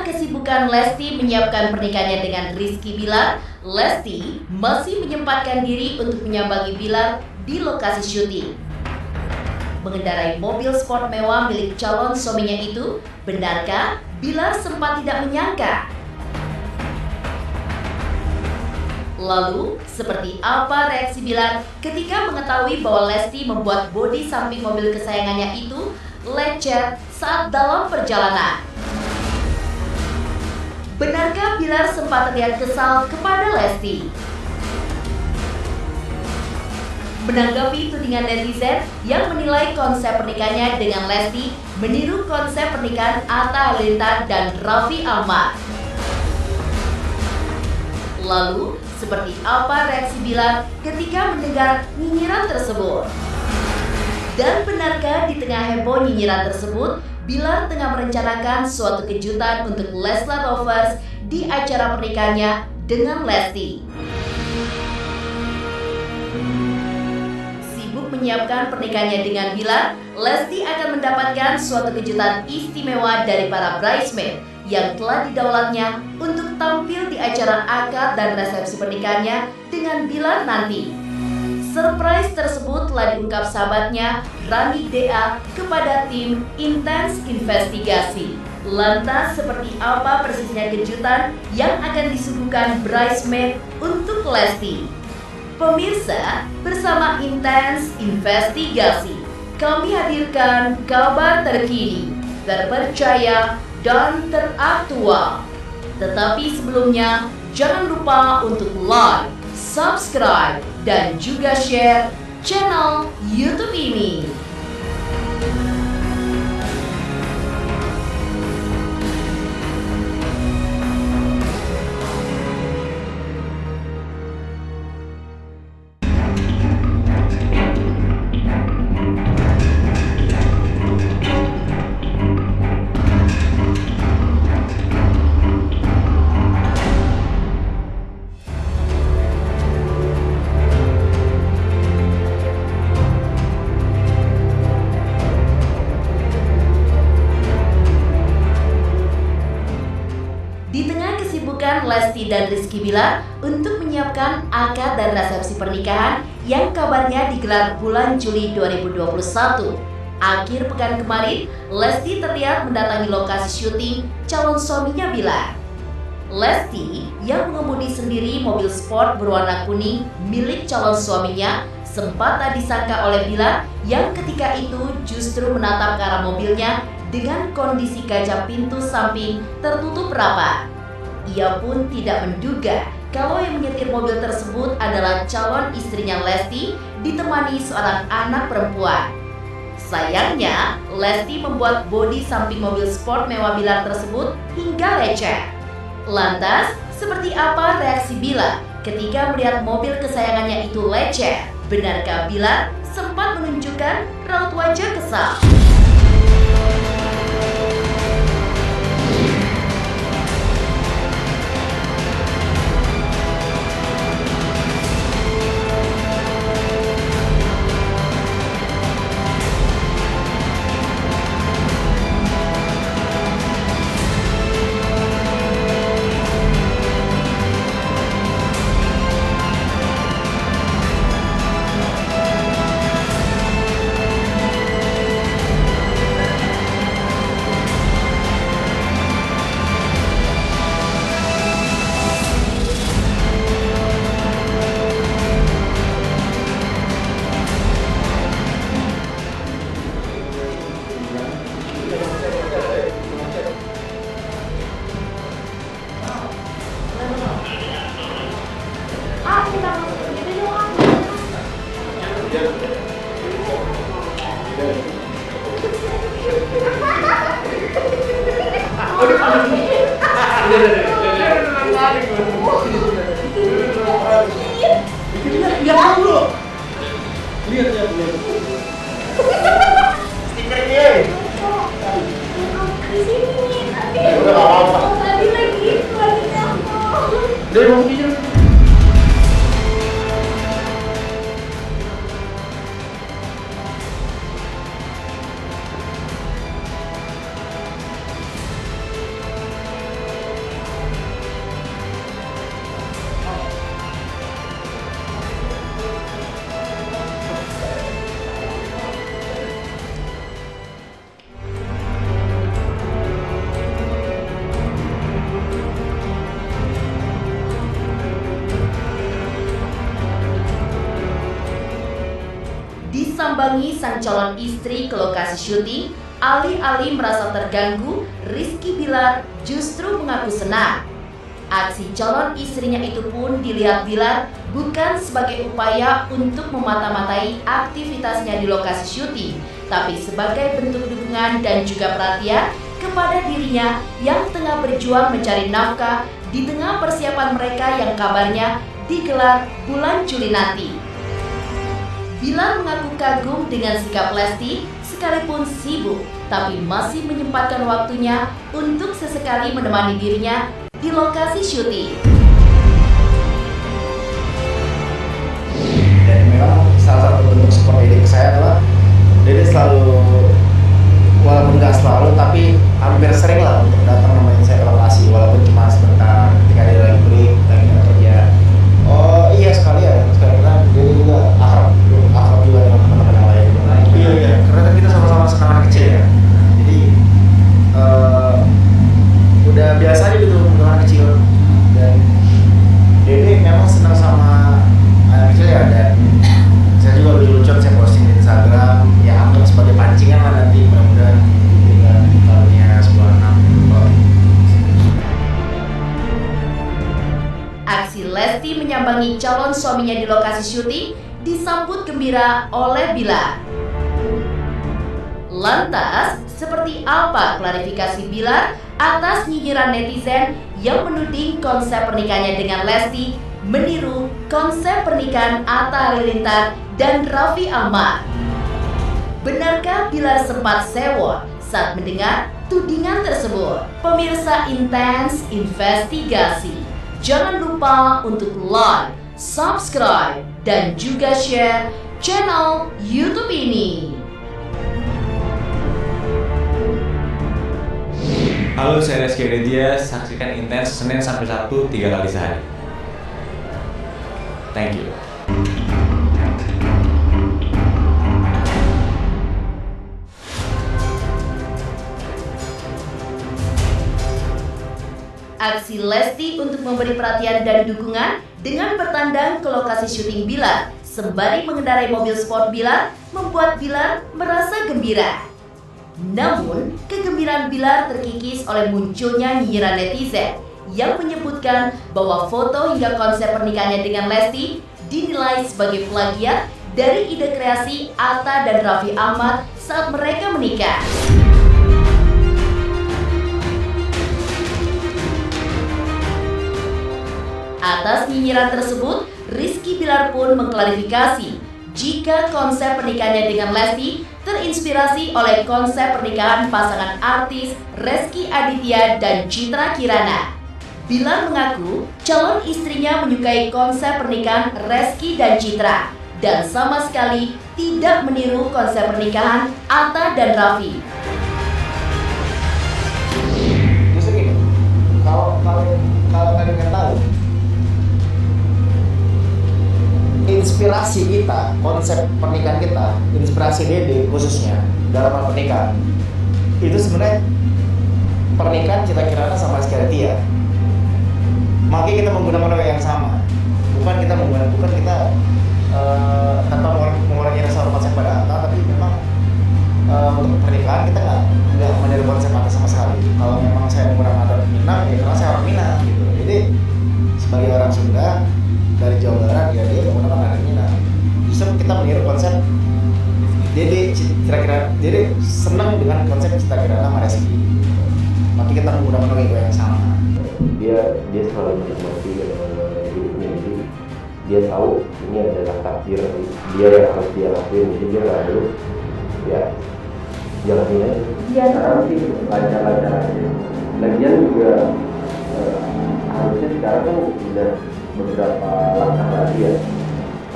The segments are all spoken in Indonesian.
kesibukan Lesti menyiapkan pernikahannya dengan Rizky Bilar, Lesti masih menyempatkan diri untuk menyambangi Bilar di lokasi syuting. Mengendarai mobil sport mewah milik calon suaminya itu, benarkah Bilar sempat tidak menyangka? Lalu, seperti apa reaksi Bilar ketika mengetahui bahwa Lesti membuat bodi samping mobil kesayangannya itu lecet saat dalam perjalanan? Benarkah Bilar sempat terlihat kesal kepada Lesti? Menanggapi tudingan netizen yang menilai konsep pernikahannya dengan Lesti meniru konsep pernikahan Atta Halilintar dan Raffi Ahmad. Lalu, seperti apa reaksi Bilar ketika mendengar nyinyiran tersebut? Dan benarkah di tengah heboh nyinyiran tersebut, Bilar tengah merencanakan suatu kejutan untuk Leslar Lovers di acara pernikahannya dengan Lesti? Sibuk menyiapkan pernikahannya dengan Bilar, Lesti akan mendapatkan suatu kejutan istimewa dari para bridesmaid yang telah didaulatnya untuk tampil di acara akad dan resepsi pernikahannya dengan Bilar nanti. Surprise tersebut telah diungkap sahabatnya Rani DA kepada tim Intens Investigasi. Lantas seperti apa persisnya kejutan yang akan disuguhkan bridesmaid untuk Lesti? Pemirsa, bersama Intens Investigasi, kami hadirkan kabar terkini, terpercaya, dan teraktual. Tetapi sebelumnya, jangan lupa untuk like, subscribe, dan juga share channel YouTube ini. Di tengah kesibukan Lesti dan Rizky Bilar untuk menyiapkan akad dan resepsi pernikahan yang kabarnya digelar bulan Juli 2021. Akhir pekan kemarin, Lesti terlihat mendatangi lokasi syuting calon suaminya Bilar. Lesti yang mengemudi sendiri mobil sport berwarna kuning milik calon suaminya sempat tak disangka oleh Bilar yang ketika itu justru menatap ke arah mobilnya dengan kondisi kaca pintu samping tertutup rapat. Ia pun tidak menduga kalau yang menyetir mobil tersebut adalah calon istrinya Lesti ditemani seorang anak perempuan. Sayangnya, Lesti membuat bodi samping mobil sport mewah Bilar tersebut hingga lecet. Lantas, seperti apa reaksi Bilar ketika melihat mobil kesayangannya itu lecet? Benarkah Bilar sempat menunjukkan raut wajah kesal? disambangi sang calon istri ke lokasi syuting. Alih-alih merasa terganggu, Rizky Bilar justru mengaku senang. Aksi calon istrinya itu pun dilihat Bilar bukan sebagai upaya untuk memata-matai aktivitasnya di lokasi syuting, tapi sebagai bentuk dukungan dan juga perhatian kepada dirinya yang tengah berjuang mencari nafkah di tengah persiapan mereka yang kabarnya digelar bulan Juli nanti. Bilar mengaku kagum dengan sikap Lesti sekalipun sibuk, tapi masih menyempatkan waktunya untuk sesekali menemani dirinya di lokasi syuting. Dan memang salah satu bentuk support Dede ke saya adalah Dede selalu, walaupun nggak selalu, tapi hampir sering lah untuk datang nemenin saya ke lokasi, walaupun cuma sebentar ketika dia lagi break, lagi nggak kerja. Oh iya, sekali kan Dede juga akrab juga dengan teman-teman yang lain. Iya, karena kan kita sama-sama senang anak kecil ya. Jadi udah biasa aja gitu untuk anak kecil. Dan Dede memang senang sama anak kecil ya, dan saya juga lucu-lucuan saya posting di Instagram, ya anggap sebagai pancingan lah nanti, mudah-mudahan dengan tahunnya sebuah anak. Aksi Lesti menyambangi calon suaminya di lokasi syuting disambut gembira oleh Bilar. Lantas, seperti apa klarifikasi Bilar atas nyinyiran netizen yang menuding konsep pernikahannya dengan Lesti meniru konsep pernikahan Atta Halilintar dan Raffi Ahmad? Benarkah Bilar sempat sewot saat mendengar tudingan tersebut? Pemirsa Intens Investigasi, jangan lupa untuk like, subscribe, dan juga share channel YouTube ini. Halo, saya Rizky Aditya. Saksikan Intens Senin sampai Sabtu 3 kali sehari. Thank you. Aksi Lesti untuk memberi perhatian dan dukungan dengan bertandang ke lokasi syuting Bilar sembari mengendarai mobil sport Bilar membuat Bilar merasa gembira. Namun, kegembiraan Bilar terkikis oleh munculnya nyinyiran netizen yang menyebutkan bahwa foto hingga konsep pernikahannya dengan Lesti dinilai sebagai plagiat dari ide kreasi Atta dan Raffi Ahmad saat mereka menikah. Atas nyinyiran tersebut, Rizky Bilar pun mengklarifikasi jika konsep pernikahannya dengan Lesti terinspirasi oleh konsep pernikahan pasangan artis Rizky Aditya dan Citra Kirana. Bilar mengaku calon istrinya menyukai konsep pernikahan Rizky dan Citra dan sama sekali tidak meniru konsep pernikahan Atta dan Raffi. Justru gini, kalau kalian tahu, inspirasi kita, konsep pernikahan kita, inspirasi Dede khususnya dalam hal pernikahan, itu sebenarnya pernikahan Citra Kirana sama Rizky Aditya. Makanya kita menggunakan nama yang sama, bukan kita tanpa mengurangi rasa hormat saya pada Atta, tapi memang untuk pernikahan kita nggak meniru konsep Atta sama sekali. Kalau memang saya menggunakan adat Minang, ya karena saya orang Minang gitu. Jadi sebagai orang Sunda dari Jawa Barat, ya dia menggunakan adat Minang. Justru kita meniru konsep Dede, kira-kira Dede senang dengan konsep Citra Kirana sama Rizky. Makanya kita menggunakan logo yang sama. Dia selalu menikmati hidupnya, jadi dia tahu ini adalah takdir dia yang harus dia lakuin, jadi dia nggak perlu ya jalanin aja. Sekarang sih lancar-lancar aja. Lagian juga harusnya sekarang kan udah beberapa langkah lagi ya,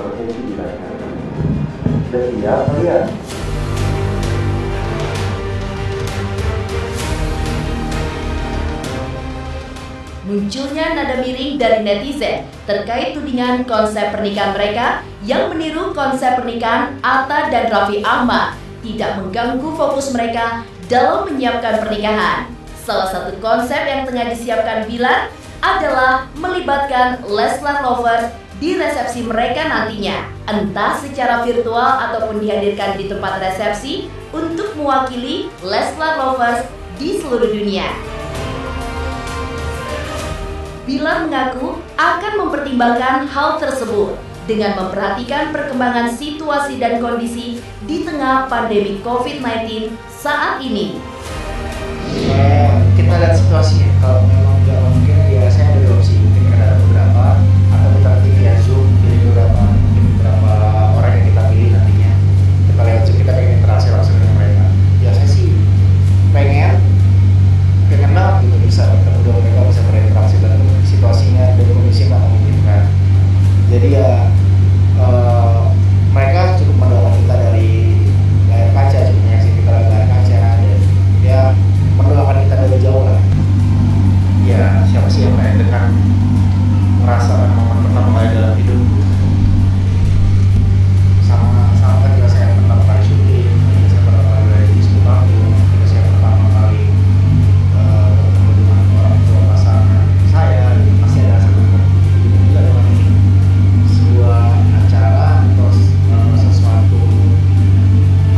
harusnya sih dilancarkan. Udah siap kali ya. Munculnya nada miring dari netizen terkait tudingan konsep pernikahan mereka yang meniru konsep pernikahan Atta dan Raffi Ahmad tidak mengganggu fokus mereka dalam menyiapkan pernikahan. Salah satu konsep yang tengah disiapkan Bilar adalah melibatkan Leslar Lovers di resepsi mereka nantinya, entah secara virtual ataupun dihadirkan di tempat resepsi untuk mewakili Leslar lovers di seluruh dunia. Bilar mengaku akan mempertimbangkan hal tersebut dengan memperhatikan perkembangan situasi dan kondisi di tengah pandemi COVID-19 saat ini. Kita lihat situasinya, kalau memang nggak mungkin ya saya ada opsi, mungkin ada beberapa atau kita nanti via Zoom, jadi beberapa orang yang kita pilih nantinya kita lihat Zoom, kita pengen interaksi langsung dengan mereka. Ya saya sih pengen banget gitu bisa ketemu dengan mereka, bisa berinteraksi, dan situasinya dan kondisi nggak memungkinkan. Jadi ya mereka cukup mendoakan kita dari layar kaca, cukup menyaksikan kita dari layar kaca, dan ya mendoakan kita dari jauh lah. Ya siapa sih yang pengen dengan merasakan momen pertama kali dalam hidup, sama kan juga saya pertama kali syuting, ketika saya pertama kali dari diskusi panggung, ketika saya pertama kali bertemu dengan orang tua pasangan saya, pasti ada rasa juga dengan sebuah acara atau sesuatu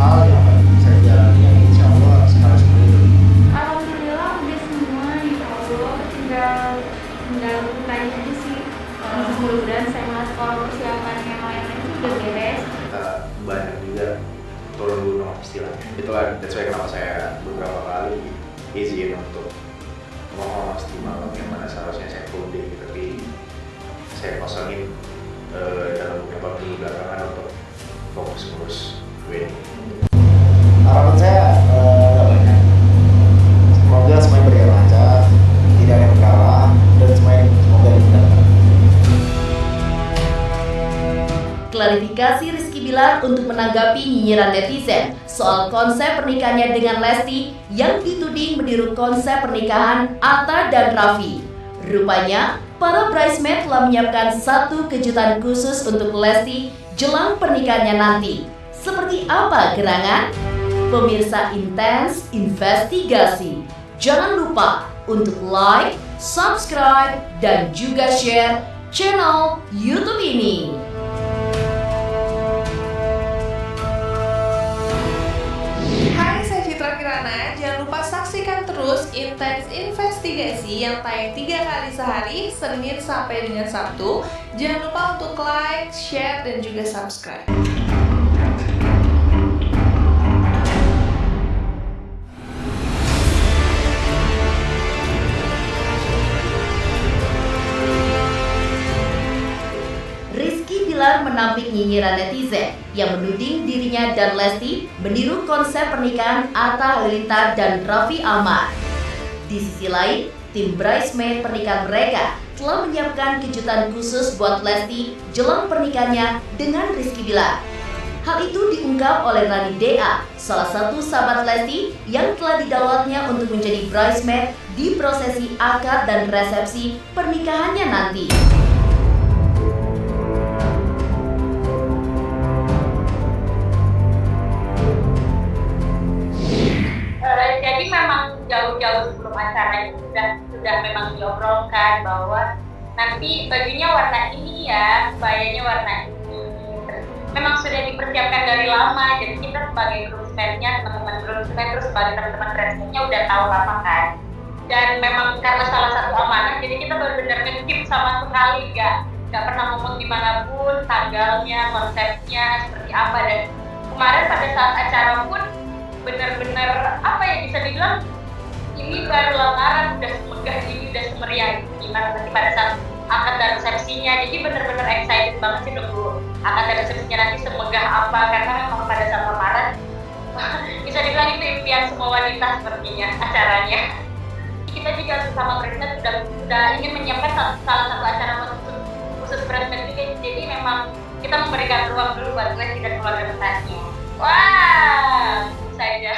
hal yang akan saya jalani yang insya Allah harus melalui. Alhamdulillah udah semua, insya Allah tinggal tanya aja sih. Mudah-mudahan sehat, kalau persiapan yang lain-lain itu udah beres. Kita banyak juga turun gunung istilahnya. Itulah that's why kenapa saya beberapa kali izin untuk ngomong di malam yang mana seharusnya saya full day, tapi saya kosongin dalam beberapa minggu belakangan untuk fokus ngurus wedding. Harapan saya nggak banyak. Semoga semuanya berjalan lancar, tidak ada yang kalah, dan semoga dimudahkan. Klarifikasi Rizky Bilar untuk menanggapi nyinyiran netizen soal konsep pernikahannya dengan Lesti yang dituding meniru konsep pernikahan Atta dan Raffi. Rupanya, para bridesmaid telah menyiapkan satu kejutan khusus untuk Lesti jelang pernikahannya nanti. Seperti apa gerangan? Pemirsa Intens Investigasi, jangan lupa untuk like, subscribe, dan juga share channel YouTube ini. Hai, saya Citra Kirana. Jangan lupa saksikan terus Intens Investigasi yang tayang 3 kali sehari, Senin sampai dengan Sabtu. Jangan lupa untuk like, share, dan juga subscribe. Rizky Bilar menampik nyinyiran netizen yang menuding dirinya dan Lesti meniru konsep pernikahan Atta Halilintar dan Raffi Ahmad. Di sisi lain, tim bridesmaid pernikahan mereka telah menyiapkan kejutan khusus buat Lesti jelang pernikahannya dengan Rizky Bilar. Hal itu diungkap oleh Rani DA, salah satu sahabat Lesti yang telah didawatnya untuk menjadi bridesmaid di prosesi akad dan resepsi pernikahannya nanti. Jadi memang jauh-jauh sebelum acara itu sudah memang diobrolkan bahwa nanti bajunya warna ini ya, kebayanya warna ini. Memang sudah dipersiapkan dari lama, jadi kita sebagai groomsmen-nya, teman-teman groomsmen, terus sebagai teman-teman bridesmaid-nya udah tahu lama kan. Dan memang karena salah satu amanah, jadi kita benar-benar nge-skip sama sekali, nggak pernah ngomong dimanapun, tanggalnya, konsepnya, seperti apa. Dan kemarin pada saat acara pun benar-benar apa ya, bisa dibilang ini baru lamaran udah semegah ini, udah semeriah itu gimana nanti pada saat akad dan resepsinya. Jadi benar-benar excited banget sih nunggu akad dan resepsinya nanti semegah apa, karena memang pada saat lamaran bisa dibilang itu impian semua wanita sepertinya acaranya. Kita juga bersama bridesmaid sudah ingin menyiapkan salah satu acara khusus bridesmaid juga, jadi memang kita memberikan ruang dulu buat Lesti dan keluarga besarnya. Wah, saja.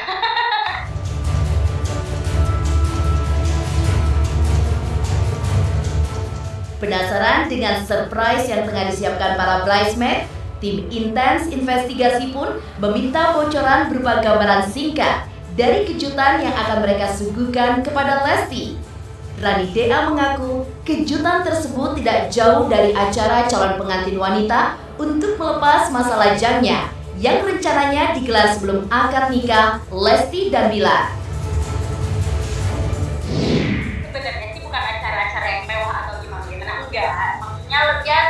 Penasaran dengan surprise yang tengah disiapkan para bridesmaid? Tim Intens Investigasi pun meminta bocoran berupa gambaran singkat dari kejutan yang akan mereka suguhkan kepada Lesti. Rani DA mengaku kejutan tersebut tidak jauh dari acara calon pengantin wanita untuk melepas masa lajangnya yang rencananya digelar sebelum akad nikah Lesti dan Bilar. Sebenarnya sih bukan acara-acara yang mewah atau gimana, enggak. Maksudnya ya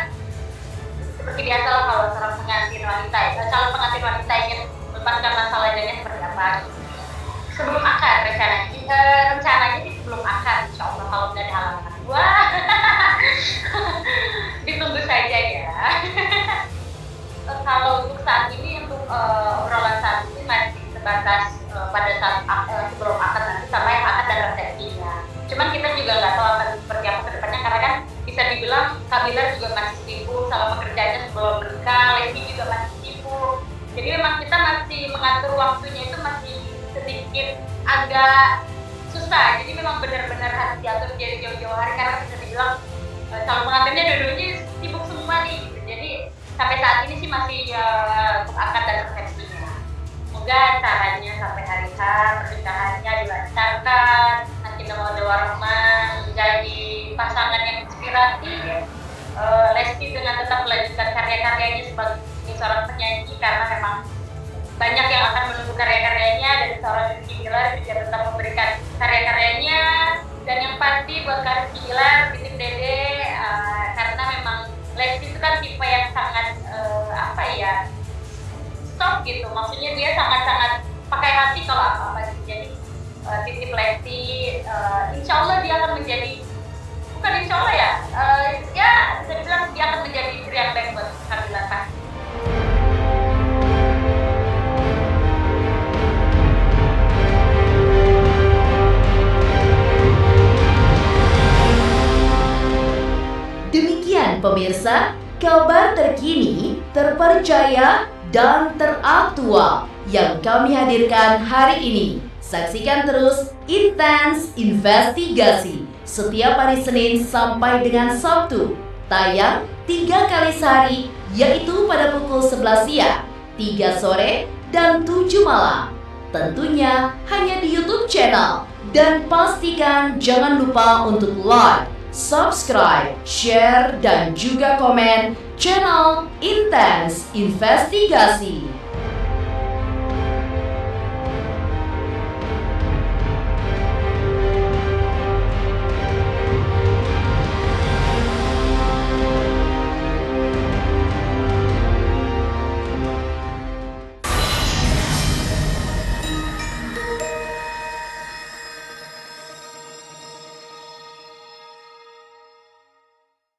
seperti biasa lah kalau seorang pengantin wanita, calon pengantin wanita ingin melepaskan masa lajangnya seperti apa. Sebelum akad rencananya sih sebelum akad, insya Allah kalau nggak ada halangan. Wah, ditunggu saja ya. Kalau untuk saat ini, untuk obrolan saat ini masih sebatas pada saat sebelum akad nanti sama yang akad dan resepsinya. Cuman kita juga nggak tahu akan seperti apa kedepannya, karena kan bisa dibilang Kak Bilar juga masih sibuk sama pekerjaannya sebelum menikah, Lesti juga masih sibuk. Jadi memang kita masih mengatur waktunya itu masih sedikit agak susah. Jadi memang benar-benar harus diatur dari jauh-jauh hari, karena bisa dibilang calon pengantinnya dua-duanya sibuk semua nih. Gitu. Jadi sampai saat ini sih masih untuk akad dan resepsinya. Semoga acaranya sampai hari H pernikahannya dilancarkan, nanti nama warahmah menjadi pasangan yang inspiratif. Lesti dengan tetap melanjutkan karya-karyanya sebagai seorang penyanyi, karena memang banyak yang akan menunggu karya-karyanya, dan seorang Rizky Bilar juga tetap memberikan karya-karyanya. Dan yang pasti buat Kak Rizky Bilar, titip Dede, karena memang Lesti itu kan tipe yang sangat soft gitu, maksudnya dia sangat-sangat pakai hati kalau apa-apa sih. Jadi titip Lesti, insya Allah dia akan menjadi, bukan insya Allah ya, ya bisa dibilang dia akan menjadi istri yang baik buat Kak Bilar pasti. Demikian pemirsa, kabar terkini, terpercaya, dan teraktual yang kami hadirkan hari ini. Saksikan terus Intens Investigasi setiap hari Senin sampai dengan Sabtu. Tayang 3 kali sehari, yaitu pada pukul 11 siang, 3 sore, dan 7 malam. Tentunya hanya di YouTube channel. Dan pastikan jangan lupa untuk like, subscribe, share, dan juga komen channel Intens Investigasi.